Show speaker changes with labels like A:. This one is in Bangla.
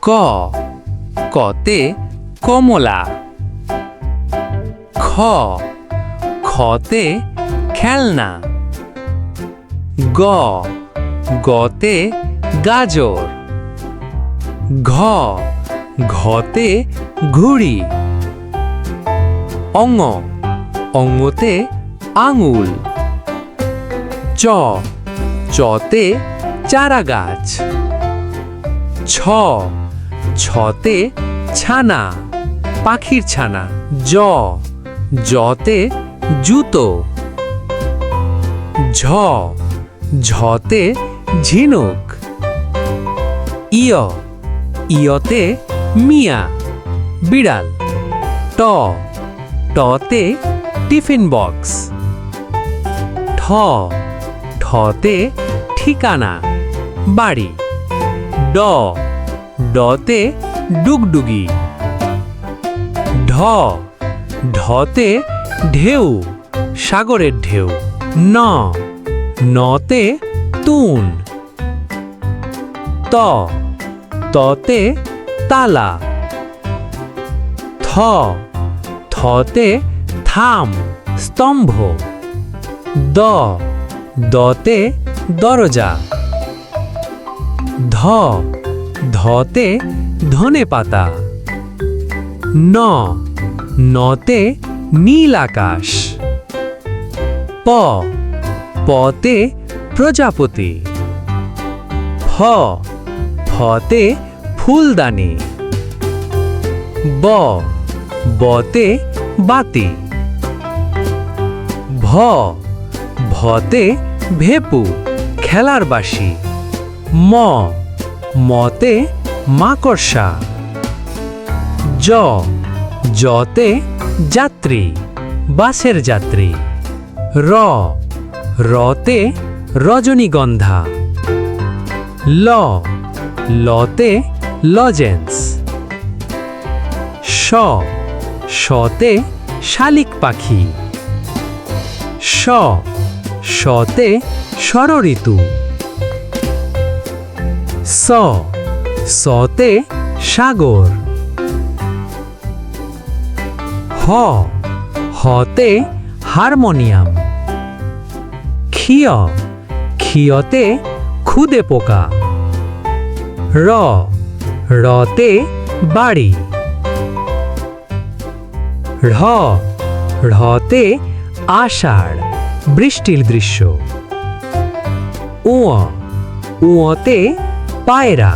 A: ক কতে কমলা, খ খতে খেলনা, গ গতে গাজর, ঘ ঘতে ঘুড়ি, অঙ্গ অঙ্গতে আঙুল, চ চতে চারা গাছ, ছ ছতে ছানা পাখির ছানা, জ জতে জুতো, ঝ ঝতে ঝিনুক, ইয় ইয়তে মিয়া বিড়াল, ট টতে টিফিন বক্স, ঠ ঠতে ঠিকানা বাড়ি, ড ডতে ডুগডুগি, ঢ ঢতে ঢেউ সাগরের ঢেউ, ন নতে তুন, ত ততে তালা, থ থতে থাম স্তম্ভ, দ দতে দরজা, ধ ধতে ধনে পাতা, ন নতে নীল আকাশ, প পতে প্রজাপতি, ফ ফতে ফুলদানি, ব বতে বাতি, ভ ভতে ভেপু খেলার বাঁশি, ম মতে মাকড়সা, জ জতে যাত্রী বাসের যাত্রী, র রতে রজনীগন্ধা, ল লতে লজেন্স, শ শতে শালিক পাখি, স শতে ষড়ঋতু, স সতে সাগর, হ হতে হারমোনিয়াম, ক্ষিয় ক্ষিয়তে খুদে পোকা, র রতে বাড়ি, ঢ ঢতে আষাঢ় বৃষ্টির দৃশ্য, উঁ উঁতে পায়রা।